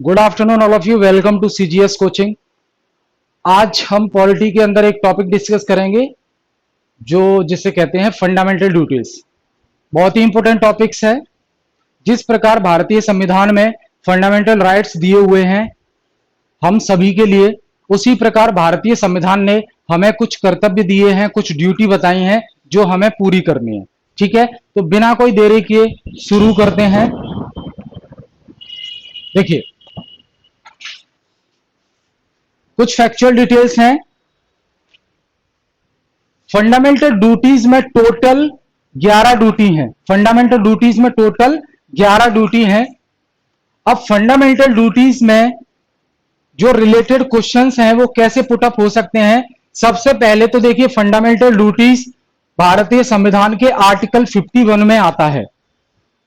Good afternoon all of you. Welcome to CGS coaching. आज हम polity के अंदर एक टॉपिक डिस्कस करेंगे जो जिसे कहते हैं फंडामेंटल ड्यूटीज। बहुत ही इंपॉर्टेंट टॉपिक्स है। जिस प्रकार भारतीय संविधान में फंडामेंटल राइट्स दिए हुए हैं हम सभी के लिए, उसी प्रकार भारतीय संविधान ने हमें कुछ कर्तव्य दिए हैं, कुछ ड्यूटी बताई हैं जो हमें पूरी करनी है। ठीक है, तो बिना कोई देरी किए शुरू करते हैं। देखिए, कुछ फैक्चुअल डिटेल्स हैं। फंडामेंटल ड्यूटीज में टोटल 11 ड्यूटी हैं। फंडामेंटल ड्यूटीज में टोटल 11 ड्यूटी हैं। अब फंडामेंटल ड्यूटीज में जो रिलेटेड क्वेश्चंस हैं वो कैसे पुटअप हो सकते हैं। सबसे पहले तो देखिए, फंडामेंटल ड्यूटीज भारतीय संविधान के आर्टिकल 51 में आता है।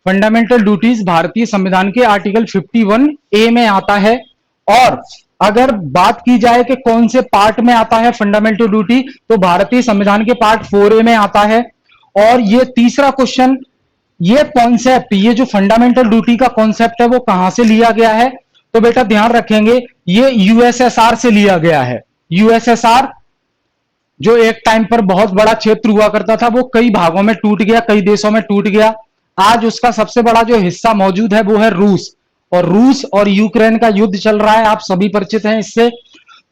फंडामेंटल ड्यूटीज भारतीय संविधान के आर्टिकल 51A में आता है। और अगर बात की जाए कि कौन से पार्ट में आता है फंडामेंटल ड्यूटी, तो भारतीय संविधान के पार्ट 4A में आता है। और ये तीसरा क्वेश्चन, ये कॉन्सेप्ट, ये जो फंडामेंटल ड्यूटी का कॉन्सेप्ट है वो कहां से लिया गया है, तो बेटा ध्यान रखेंगे ये यूएसएसआर से लिया गया है। यूएसएसआर जो एक टाइम पर बहुत बड़ा क्षेत्र हुआ करता था, वो कई भागों में टूट गया, कई देशों में टूट गया। आज उसका सबसे बड़ा जो हिस्सा मौजूद है वो है रूस। और रूस और यूक्रेन का युद्ध चल रहा है, आप सभी परिचित हैं इससे।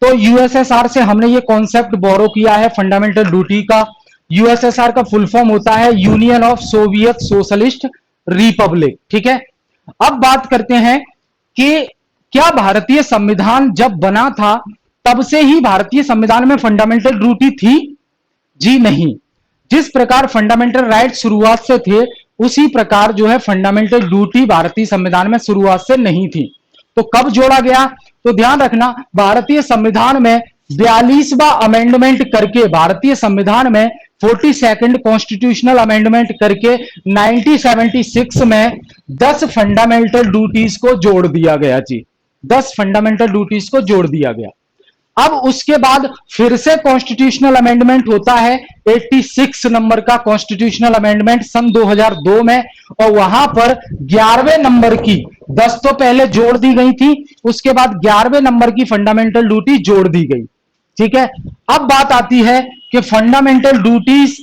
तो यूएसएसआर से हमने ये कॉन्सेप्ट बोरो किया है फंडामेंटल ड्यूटी का। यूएसएसआर का फुल फॉर्म होता है union of Soviet socialist Republic. ठीक है, अब बात करते हैं कि क्या भारतीय संविधान जब बना था तब से ही भारतीय संविधान में फंडामेंटल ड्यूटी थी? जी नहीं। जिस प्रकार फंडामेंटल राइट शुरुआत से थे, उसी प्रकार जो है फंडामेंटल ड्यूटी भारतीय संविधान में शुरुआत से नहीं थी। तो कब जोड़ा गया? तो ध्यान रखना, भारतीय संविधान में 42वां अमेंडमेंट करके, भारतीय संविधान में 42nd कॉन्स्टिट्यूशनल अमेंडमेंट करके 1976 में 10 फंडामेंटल ड्यूटीज को जोड़ दिया गया। जी, 10 फंडामेंटल ड्यूटीज को जोड़ दिया गया। अब उसके बाद फिर से कॉन्स्टिट्यूशनल अमेंडमेंट होता है 86 नंबर का कॉन्स्टिट्यूशनल अमेंडमेंट सन 2002 में। और वहां पर 11वें नंबर की, 10 तो पहले जोड़ दी गई थी, उसके बाद 11वें नंबर की फंडामेंटल ड्यूटी जोड़ दी गई। ठीक है, अब बात आती है कि फंडामेंटल ड्यूटीज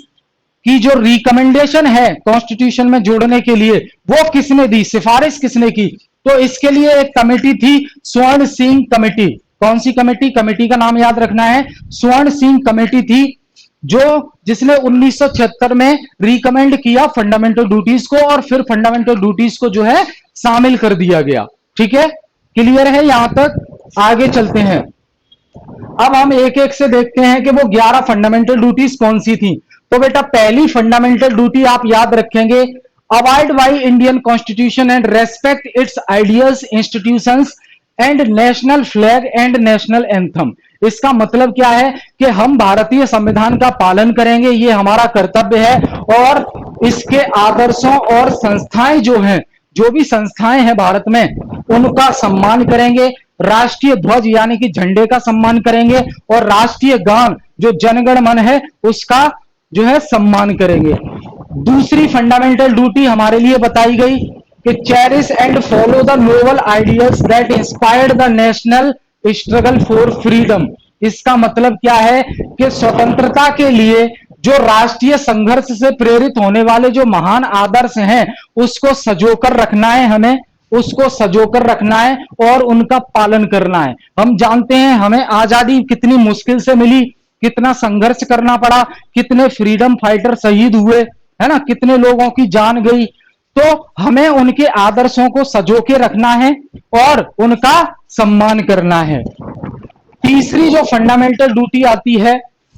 की जो रिकमेंडेशन है कॉन्स्टिट्यूशन में जोड़ने के लिए, वो किसने दी, सिफारिश किसने की? तो इसके लिए एक कमेटी थी, स्वर्ण सिंह कमेटी। कौन सी कमेटी? कमेटी का नाम याद रखना है, स्वर्ण सिंह कमेटी थी, जो जिसने 1976 में रिकमेंड किया फंडामेंटल ड्यूटीज को, और फिर फंडामेंटल ड्यूटीज को जो है शामिल कर दिया गया। ठीक है, क्लियर है यहां तक? आगे चलते हैं। अब हम एक एक से देखते हैं कि वो 11 फंडामेंटल ड्यूटीज कौन सी थी। तो बेटा पहली फंडामेंटल ड्यूटी आप याद रखेंगे, abide by Indian constitution and respect it's ideals, institutions and national flag and national anthem. इसका मतलब क्या है कि हम भारतीय संविधान का पालन करेंगे, ये हमारा कर्तव्य है। और इसके आदर्शों और संस्थाएं जो हैं, जो भी संस्थाएं हैं भारत में, उनका सम्मान करेंगे। राष्ट्रीय ध्वज यानी कि झंडे का सम्मान करेंगे, और राष्ट्रीय गान जो जनगण मन है उसका जो है सम्मान करेंगे। दूसरी फंडामेंटल ड्यूटी हमारे लिए बताई गई कि cherish and follow the noble ideals that inspired the national struggle for freedom. इसका मतलब क्या है कि स्वतंत्रता के लिए जो राष्ट्रीय संघर्ष से प्रेरित होने वाले जो महान आदर्श हैं, उसको सजोकर रखना है, हमें उसको सजोकर रखना है और उनका पालन करना है। हम जानते हैं हमें आजादी कितनी मुश्किल से मिली, कितना संघर्ष करना पड़ा, कितने फ्रीडम फाइटर शहीद हुए, है ना, कितने लोगों की जान गई। तो हमें उनके आदर्शों को सजो के रखना है और उनका सम्मान करना है। तीसरी जो फंडामेंटल ड्यूटी आती है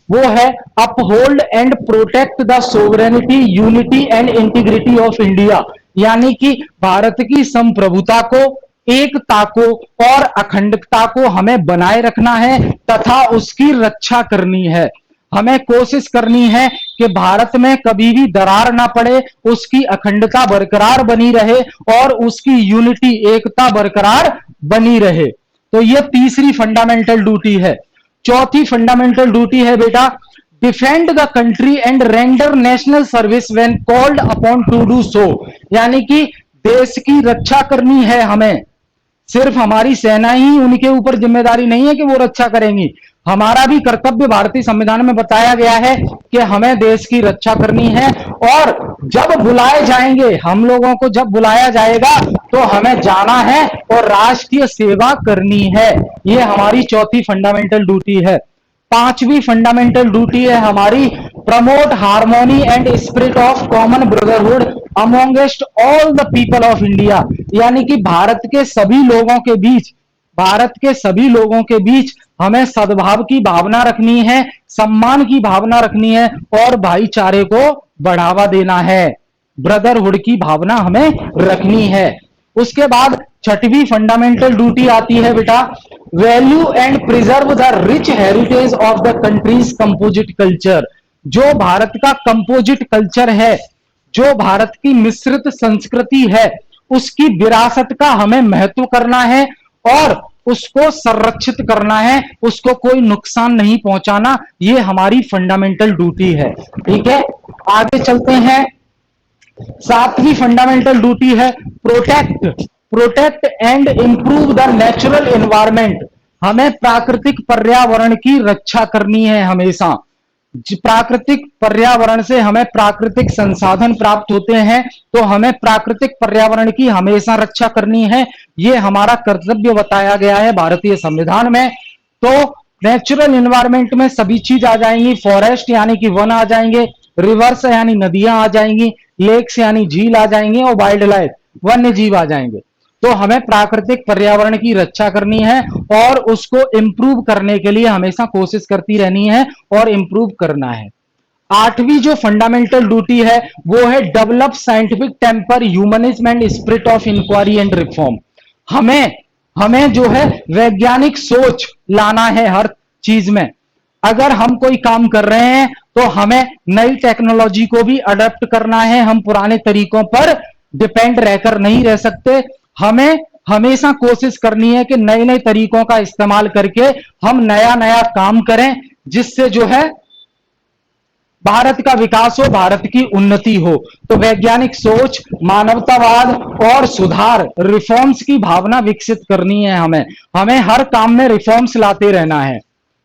वो है uphold and protect the sovereignty, unity and integrity of India. यानी कि भारत की संप्रभुता को, एकता को और अखंडता को हमें बनाए रखना है तथा उसकी रक्षा करनी है। हमें कोशिश करनी है कि भारत में कभी भी दरार ना पड़े, उसकी अखंडता बरकरार बनी रहे और उसकी यूनिटी, एकता बरकरार बनी रहे। तो यह तीसरी फंडामेंटल ड्यूटी है। चौथी फंडामेंटल ड्यूटी है बेटा, defend the country and render national service when called upon two do so. यानी कि देश की रक्षा करनी है हमें, सिर्फ हमारी सेना ही उनके ऊपर जिम्मेदारी नहीं है कि वो रक्षा करेंगी, हमारा भी कर्तव्य भारतीय संविधान में बताया गया है कि हमें देश की रक्षा करनी है। और जब बुलाए जाएंगे, हम लोगों को जब बुलाया जाएगा तो हमें जाना है और राष्ट्रीय सेवा करनी है। ये हमारी चौथी फंडामेंटल ड्यूटी है। पांचवी फंडामेंटल ड्यूटी है हमारी, promote harmony and spirit of common brotherhood amongst all the people of India. यानी कि भारत के सभी लोगों के बीच हमें सद्भाव की भावना रखनी है, सम्मान की भावना रखनी है और भाईचारे को बढ़ावा देना है, ब्रदरहुड की भावना हमें रखनी है। उसके बाद छठवीं फंडामेंटल ड्यूटी आती है बेटा, value and preserve the rich heritage of the countries composite culture. जो भारत का कंपोजिट कल्चर है, जो भारत की मिश्रित संस्कृति है, उसकी विरासत का हमें महत्व करना है और उसको संरक्षित करना है, उसको कोई नुकसान नहीं पहुंचाना। ये हमारी फंडामेंटल ड्यूटी है। ठीक है, आगे चलते हैं। सातवीं फंडामेंटल ड्यूटी है protect and improve the natural environment. हमें प्राकृतिक पर्यावरण की रक्षा करनी है हमेशा। प्राकृतिक पर्यावरण से हमें प्राकृतिक संसाधन प्राप्त होते हैं, तो हमें प्राकृतिक पर्यावरण की हमेशा रक्षा करनी है। ये हमारा कर्तव्य बताया गया है भारतीय संविधान में। तो नेचुरल एनवायरमेंट में सभी चीज आ जाएंगी, फॉरेस्ट यानी कि वन आ जाएंगे, रिवर्स यानी नदियां आ जाएंगी, लेक्स यानी झील आ जाएंगे और वाइल्ड लाइफ वन्य जीव आ जाएंगे। तो हमें प्राकृतिक पर्यावरण की रक्षा करनी है और उसको इंप्रूव करने के लिए हमेशा कोशिश करती रहनी है और इंप्रूव करना है। आठवीं जो फंडामेंटल ड्यूटी है वो है develop scientific temper, humanism and spirit of inquiry and reform. हमें जो है वैज्ञानिक सोच लाना है हर चीज में। अगर हम कोई काम कर रहे हैं तो हमें नई टेक्नोलॉजी को भी अडेप्ट करना है, हम पुराने तरीकों पर डिपेंड रहकर नहीं रह सकते। हमें हमेशा कोशिश करनी है कि नए नए तरीकों का इस्तेमाल करके हम नया नया काम करें, जिससे जो है भारत का विकास हो, भारत की उन्नति हो। तो वैज्ञानिक सोच, मानवतावाद और सुधार, रिफॉर्म्स की भावना विकसित करनी है हमें हर काम में रिफॉर्म्स लाते रहना है।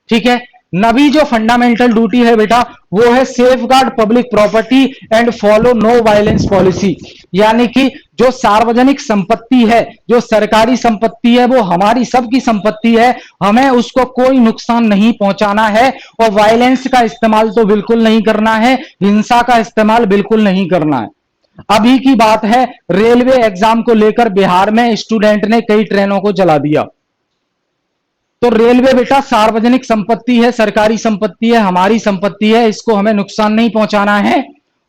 ठीक है, नवी जो फंडामेंटल ड्यूटी है बेटा वो है safeguard public property and follow no violence policy. यानी कि जो सार्वजनिक संपत्ति है, जो सरकारी संपत्ति है, वो हमारी सबकी संपत्ति है, हमें उसको कोई नुकसान नहीं पहुंचाना है और वायलेंस का इस्तेमाल तो बिल्कुल नहीं करना है, हिंसा का इस्तेमाल बिल्कुल नहीं करना है। अभी की बात है, रेलवे एग्जाम को लेकर बिहार में स्टूडेंट ने कई ट्रेनों को जला दिया। तो रेलवे बेटा सार्वजनिक संपत्ति है, सरकारी संपत्ति है, हमारी संपत्ति है, इसको हमें नुकसान नहीं पहुंचाना है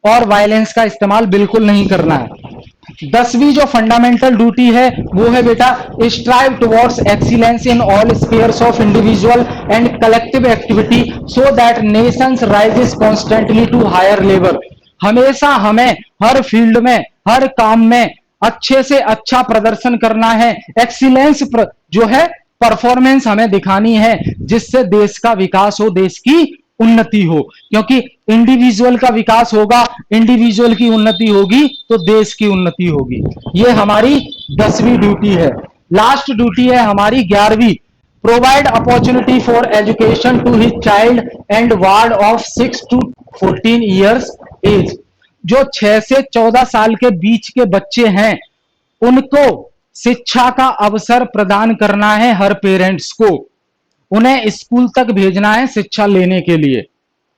और वायलेंस का इस्तेमाल बिल्कुल नहीं करना है। 10वीं जो फंडामेंटल ड्यूटी है वो है बेटा strive towards excellence in all spheres of individual and collective activity so that nations rises constantly to higher level. हमेशा हमें हर फील्ड में, हर काम में अच्छे से अच्छा प्रदर्शन करना है, एक्सीलेंस जो है परफॉर्मेंस हमें दिखानी है, जिससे देश का विकास हो, देश की उन्नति हो। क्योंकि इंडिविजुअल का विकास होगा, इंडिविजुअल की उन्नति होगी तो देश की उन्नति होगी। ये हमारी 10वीं ड्यूटी है। लास्ट ड्यूटी है हमारी 11वीं, provide opportunity for education to his child and ward of 6 to 14 years age. जो 6 से 14 साल के बीच के बच्चे हैं उनको शिक्षा का अवसर प्रदान करना है, हर पेरेंट्स को उन्हें स्कूल तक भेजना है शिक्षा लेने के लिए।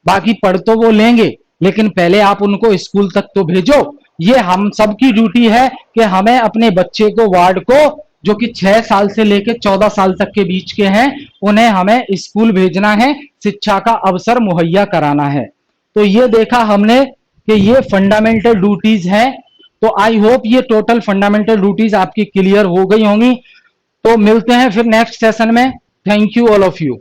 बाकी पढ़ तो वो लेंगे लेकिन पहले आप उनको स्कूल तक तो भेजो। ये हम सबकी ड्यूटी है कि हमें अपने बच्चे को, वार्ड को, जो कि 6 साल से लेकर 14 साल तक के बीच के हैं, उन्हें हमें स्कूल भेजना है, शिक्षा का अवसर मुहैया कराना है। तो ये देखा हमने कि ये फंडामेंटल ड्यूटीज हैं। तो आई होप ये टोटल फंडामेंटल ड्यूटीज आपकी क्लियर हो गई होंगी। तो मिलते हैं फिर नेक्स्ट सेशन में। Thank you all of you.